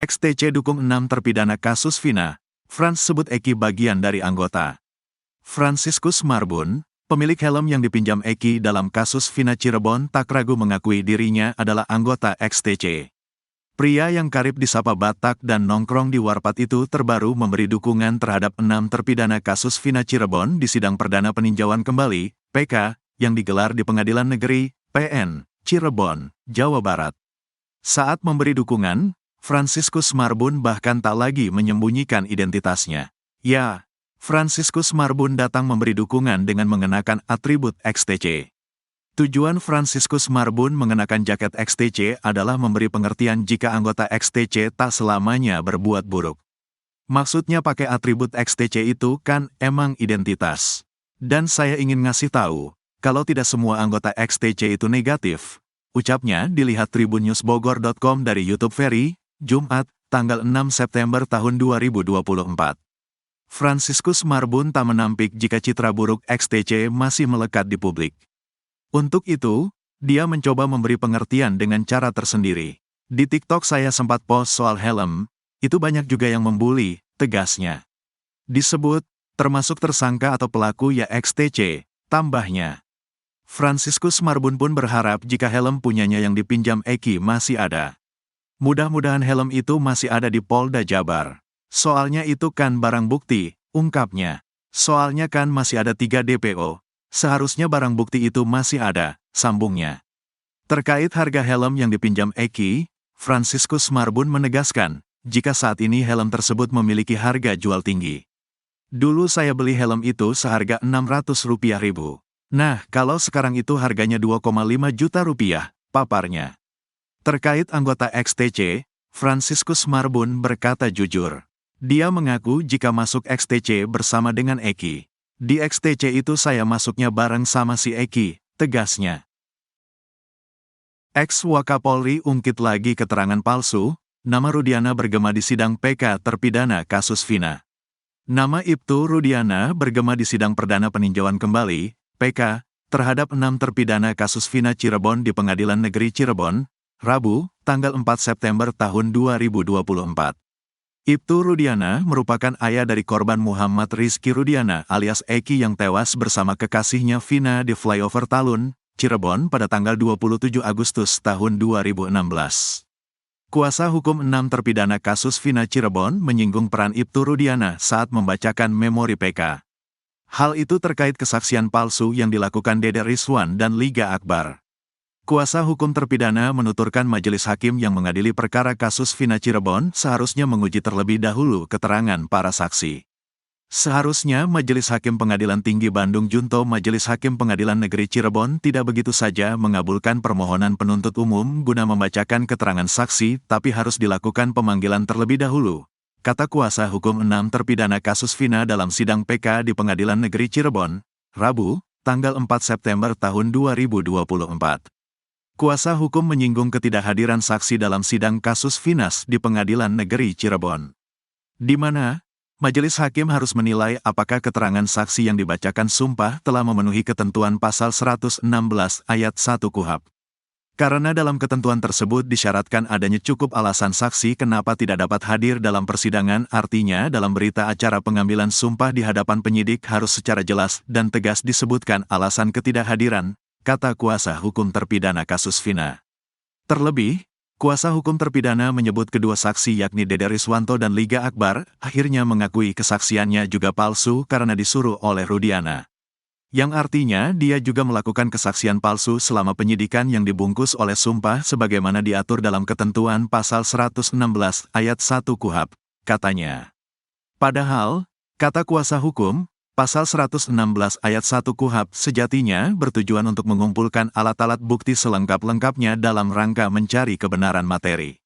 XTC dukung 6 terpidana kasus Vina. Franz sebut Eki bagian dari anggota. Franciscus Marbun, pemilik helm yang dipinjam Eki dalam kasus Vina Cirebon, tak ragu mengakui dirinya adalah anggota XTC. Pria yang karib disapa Batak dan nongkrong di warpat itu terbaru memberi dukungan terhadap 6 terpidana kasus Vina Cirebon di sidang perdana peninjauan kembali, PK, yang digelar di Pengadilan Negeri, PN, Cirebon, Jawa Barat. Saat memberi dukungan, Franciscus Marbun bahkan tak lagi menyembunyikan identitasnya. Ya, Franciscus Marbun datang memberi dukungan dengan mengenakan atribut XTC. Tujuan Franciscus Marbun mengenakan jaket XTC adalah memberi pengertian jika anggota XTC tak selamanya berbuat buruk. Maksudnya pakai atribut XTC itu kan emang identitas. Dan saya ingin ngasih tahu, kalau tidak semua anggota XTC itu negatif, ucapnya dilihat tribunnewsbogor.com dari YouTube Ferry, Jumat, tanggal 6 September tahun 2024. Franciscus Marbun tak menampik jika citra buruk XTC masih melekat di publik. Untuk itu, dia mencoba memberi pengertian dengan cara tersendiri. Di TikTok saya sempat post soal helm, itu banyak juga yang membuli, tegasnya. Disebut, termasuk tersangka atau pelaku ya XTC, tambahnya. Franciscus Marbun pun berharap jika helm punyanya yang dipinjam Eki masih ada. Mudah-mudahan helm itu masih ada di Polda Jabar. Soalnya itu kan barang bukti, ungkapnya. Soalnya kan masih ada 3 DPO. Seharusnya barang bukti itu masih ada, sambungnya. Terkait harga helm yang dipinjam Eki, Franciscus Marbun menegaskan, jika saat ini helm tersebut memiliki harga jual tinggi. Dulu saya beli helm itu seharga Rp600.000. Nah, kalau sekarang itu harganya Rp2,5 juta, paparnya. Terkait anggota XTC, Franciscus Marbun berkata jujur. Dia mengaku jika masuk XTC bersama dengan Eki. Di XTC itu saya masuknya bareng sama si Eki, tegasnya. Ex-Wakapolri ungkit lagi keterangan palsu, nama Rudiana bergema di sidang PK terpidana kasus Vina. Nama Ibtu Rudiana bergema di sidang perdana peninjauan kembali, PK, terhadap 6 terpidana kasus Vina Cirebon di Pengadilan Negeri Cirebon, Rabu, tanggal 4 September tahun 2024. Ibtu Rudiana merupakan ayah dari korban Muhammad Rizky Rudiana alias Eki yang tewas bersama kekasihnya Vina di Flyover Talun, Cirebon pada tanggal 27 Agustus tahun 2016. Kuasa hukum 6 terpidana kasus Vina Cirebon menyinggung peran Ibtu Rudiana saat membacakan memori PK. Hal itu terkait kesaksian palsu yang dilakukan Dede Rizwan dan Liga Akbar. Kuasa hukum terpidana menuturkan majelis hakim yang mengadili perkara kasus Vina Cirebon seharusnya menguji terlebih dahulu keterangan para saksi. Seharusnya Majelis Hakim Pengadilan Tinggi Bandung Junto Majelis Hakim Pengadilan Negeri Cirebon tidak begitu saja mengabulkan permohonan penuntut umum guna membacakan keterangan saksi tapi harus dilakukan pemanggilan terlebih dahulu, kata kuasa hukum 6 terpidana kasus Vina dalam sidang PK di Pengadilan Negeri Cirebon, Rabu, tanggal 4 September tahun 2024. Kuasa hukum menyinggung ketidakhadiran saksi dalam sidang kasus Vinas di Pengadilan Negeri Cirebon. Di mana, majelis hakim harus menilai apakah keterangan saksi yang dibacakan sumpah telah memenuhi ketentuan pasal 116 ayat 1 KUHP. Karena dalam ketentuan tersebut disyaratkan adanya cukup alasan saksi kenapa tidak dapat hadir dalam persidangan, artinya dalam berita acara pengambilan sumpah di hadapan penyidik harus secara jelas dan tegas disebutkan alasan ketidakhadiran, kata kuasa hukum terpidana kasus Vina. Terlebih, kuasa hukum terpidana menyebut kedua saksi yakni Dede Rizwanto dan Liga Akbar, akhirnya mengakui kesaksiannya juga palsu karena disuruh oleh Rudiana. Yang artinya dia juga melakukan kesaksian palsu selama penyidikan yang dibungkus oleh sumpah sebagaimana diatur dalam ketentuan pasal 116 ayat 1 KUHP, katanya. Padahal, kata kuasa hukum, pasal 116 ayat 1 KUHP sejatinya bertujuan untuk mengumpulkan alat-alat bukti selengkap-lengkapnya dalam rangka mencari kebenaran materi.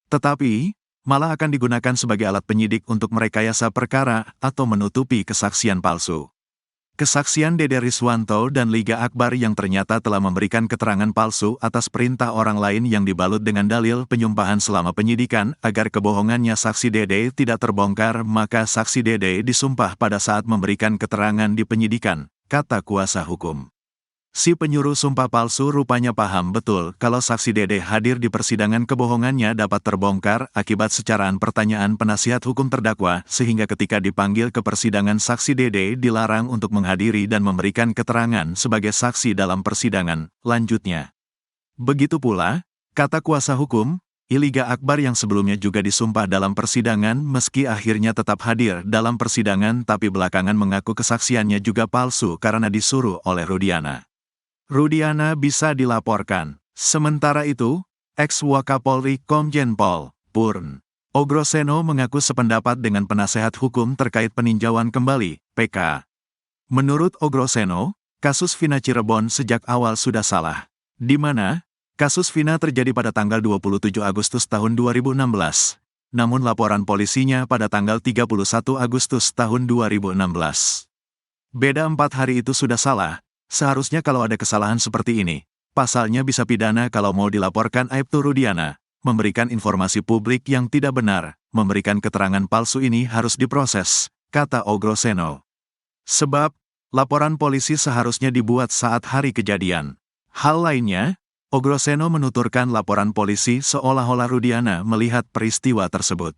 Tetapi, malah akan digunakan sebagai alat penyidik untuk merekayasa perkara atau menutupi kesaksian palsu. Kesaksian Dede Rizwanto dan Liga Akbar yang ternyata telah memberikan keterangan palsu atas perintah orang lain yang dibalut dengan dalil penyumpahan selama penyidikan agar kebohongannya saksi Dede tidak terbongkar, maka saksi Dede disumpah pada saat memberikan keterangan di penyidikan, kata kuasa hukum. Si penyuruh sumpah palsu rupanya paham betul kalau saksi Dede hadir di persidangan kebohongannya dapat terbongkar akibat secaraan pertanyaan penasihat hukum terdakwa sehingga ketika dipanggil ke persidangan saksi Dede dilarang untuk menghadiri dan memberikan keterangan sebagai saksi dalam persidangan, lanjutnya. Begitu pula, kata kuasa hukum, Iliga Akbar yang sebelumnya juga disumpah dalam persidangan meski akhirnya tetap hadir dalam persidangan tapi belakangan mengaku kesaksiannya juga palsu karena disuruh oleh Rudiana. Rudiana bisa dilaporkan. Sementara itu, ex-Wakapolri Komjen Pol Purn Ogroseno mengaku sependapat dengan penasehat hukum terkait peninjauan kembali, PK. Menurut Ogroseno, kasus Vina Cirebon sejak awal sudah salah. Di mana, kasus Vina terjadi pada tanggal 27 Agustus tahun 2016. Namun laporan polisinya pada tanggal 31 Agustus tahun 2016. Beda 4 hari itu sudah salah. Seharusnya kalau ada kesalahan seperti ini, pasalnya bisa pidana kalau mau dilaporkan Aibtu Rudiana, memberikan informasi publik yang tidak benar, memberikan keterangan palsu ini harus diproses, kata Ogroseno. Sebab, laporan polisi seharusnya dibuat saat hari kejadian. Hal lainnya, Ogroseno menuturkan laporan polisi seolah-olah Rudiana melihat peristiwa tersebut.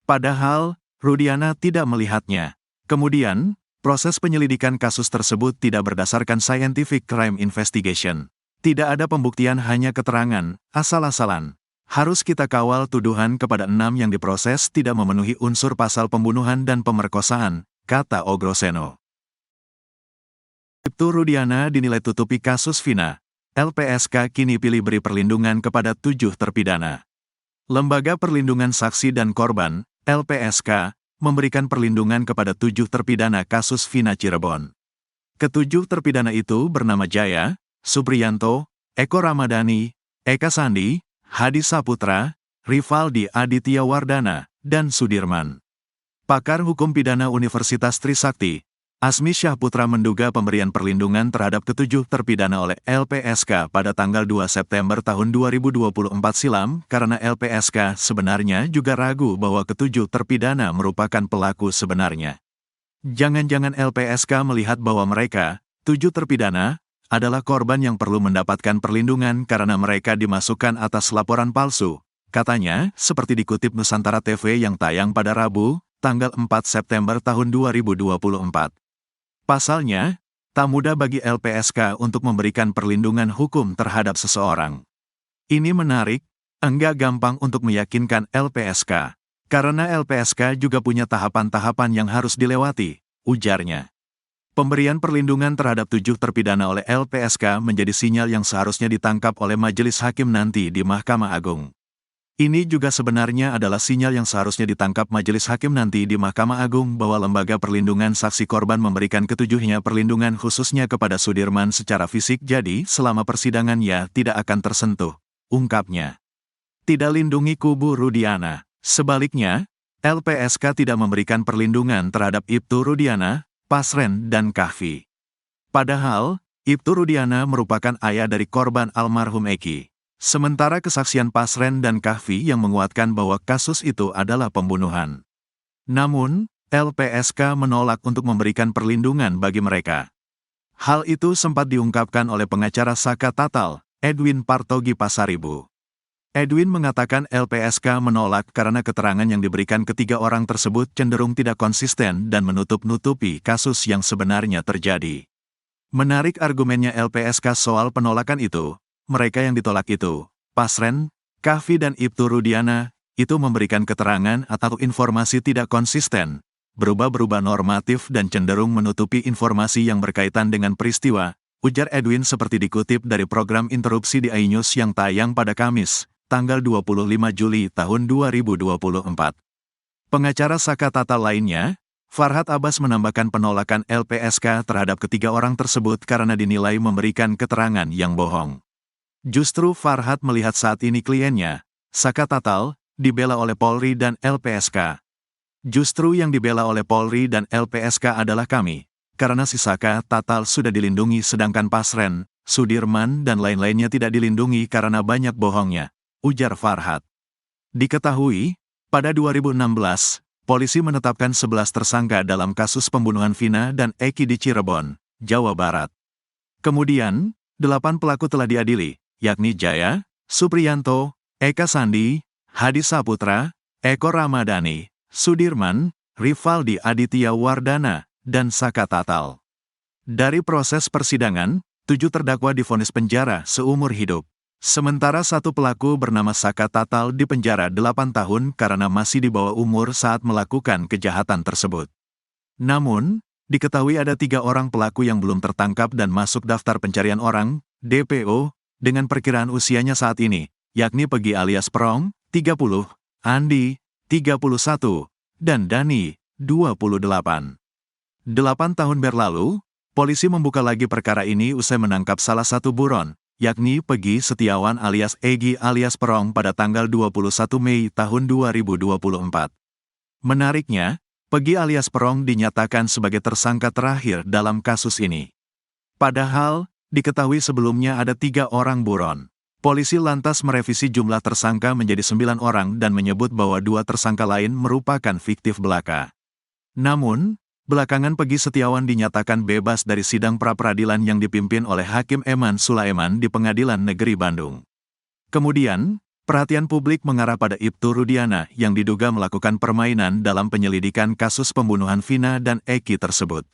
Padahal, Rudiana tidak melihatnya. Kemudian, proses penyelidikan kasus tersebut tidak berdasarkan scientific crime investigation. Tidak ada pembuktian, hanya keterangan, asal-asalan. Harus kita kawal tuduhan kepada 6 yang diproses tidak memenuhi unsur pasal pembunuhan dan pemerkosaan, kata Ogroseno. Aibtu Rudiana dinilai tutupi kasus Vina. LPSK kini pilih beri perlindungan kepada 7 terpidana. Lembaga Perlindungan Saksi dan Korban, LPSK, memberikan perlindungan kepada 7 terpidana kasus Vina Cirebon. Ketujuh terpidana itu bernama Jaya, Supriyanto, Eko Ramadhani, Eka Sandi, Hadi Saputra, Rivaldi Aditya Wardana, dan Sudirman. Pakar Hukum Pidana Universitas Trisakti, Asmi Syahputra menduga pemberian perlindungan terhadap ketujuh terpidana oleh LPSK pada tanggal 2 September tahun 2024 silam karena LPSK sebenarnya juga ragu bahwa ketujuh terpidana merupakan pelaku sebenarnya. Jangan-jangan LPSK melihat bahwa mereka, 7 terpidana, adalah korban yang perlu mendapatkan perlindungan karena mereka dimasukkan atas laporan palsu, katanya, seperti dikutip Nusantara TV yang tayang pada Rabu, tanggal 4 September tahun 2024. Pasalnya, tak mudah bagi LPSK untuk memberikan perlindungan hukum terhadap seseorang. Ini menarik, enggak gampang untuk meyakinkan LPSK, karena LPSK juga punya tahapan-tahapan yang harus dilewati, ujarnya. Pemberian perlindungan terhadap 7 terpidana oleh LPSK menjadi sinyal yang seharusnya ditangkap oleh majelis hakim nanti di Mahkamah Agung. Ini juga sebenarnya adalah sinyal yang seharusnya ditangkap majelis hakim nanti di Mahkamah Agung bahwa Lembaga Perlindungan Saksi Korban memberikan ketujuhnya perlindungan khususnya kepada Sudirman secara fisik jadi selama persidangannya tidak akan tersentuh, ungkapnya. Tidak lindungi kubu Rudiana. Sebaliknya, LPSK tidak memberikan perlindungan terhadap Ibtu Rudiana, Pasren, dan Kahfi. Padahal, Ibtu Rudiana merupakan ayah dari korban almarhum Eki. Sementara kesaksian Pasren dan Kahfi yang menguatkan bahwa kasus itu adalah pembunuhan. Namun, LPSK menolak untuk memberikan perlindungan bagi mereka. Hal itu sempat diungkapkan oleh pengacara Saka Tatal, Edwin Partogi Pasaribu. Edwin mengatakan LPSK menolak karena keterangan yang diberikan ketiga orang tersebut cenderung tidak konsisten dan menutup-nutupi kasus yang sebenarnya terjadi. Menarik argumennya LPSK soal penolakan itu. Mereka yang ditolak itu, Pasren, Kahfi dan Ibtu Rudiana, itu memberikan keterangan atau informasi tidak konsisten, berubah-berubah normatif dan cenderung menutupi informasi yang berkaitan dengan peristiwa, ujar Edwin seperti dikutip dari program interupsi di iNews yang tayang pada Kamis, tanggal 25 Juli tahun 2024. Pengacara Saka Tata lainnya, Farhad Abbas menambahkan penolakan LPSK terhadap ketiga orang tersebut karena dinilai memberikan keterangan yang bohong. Justru Farhad melihat saat ini kliennya, Saka Tatal, dibela oleh Polri dan LPSK. Justru yang dibela oleh Polri dan LPSK adalah kami, karena si Saka Tatal sudah dilindungi sedangkan Pasren, Sudirman dan lain-lainnya tidak dilindungi karena banyak bohongnya, ujar Farhad. Diketahui, pada 2016, polisi menetapkan 11 tersangka dalam kasus pembunuhan Vina dan Eki di Cirebon, Jawa Barat. Kemudian, 8 pelaku telah diadili, yakni Jaya, Supriyanto, Eka Sandi, Hadi Saputra, Eko Ramadhani, Sudirman, Rivaldi Aditya Wardana, dan Saka Tatal. Dari proses persidangan, 7 terdakwa divonis penjara seumur hidup. Sementara 1 pelaku bernama Saka Tatal dipenjara 8 tahun karena masih di bawah umur saat melakukan kejahatan tersebut. Namun, diketahui ada 3 orang pelaku yang belum tertangkap dan masuk daftar pencarian orang, DPO, dengan perkiraan usianya saat ini, yakni Pegi alias Perong, 30, Andi, 31, dan Dani, 28. 8 tahun berlalu, polisi membuka lagi perkara ini usai menangkap salah satu buron, yakni Pegi Setiawan alias Egi alias Perong pada tanggal 21 Mei tahun 2024. Menariknya, Pegi alias Perong dinyatakan sebagai tersangka terakhir dalam kasus ini. Padahal, diketahui sebelumnya ada 3 orang buron. Polisi lantas merevisi jumlah tersangka menjadi 9 orang dan menyebut bahwa 2 tersangka lain merupakan fiktif belaka. Namun, belakangan Pegi Setiawan dinyatakan bebas dari sidang pra-peradilan yang dipimpin oleh Hakim Eman Sulaiman di Pengadilan Negeri Bandung. Kemudian, perhatian publik mengarah pada Ibtu Rudiana yang diduga melakukan permainan dalam penyelidikan kasus pembunuhan Vina dan Eki tersebut.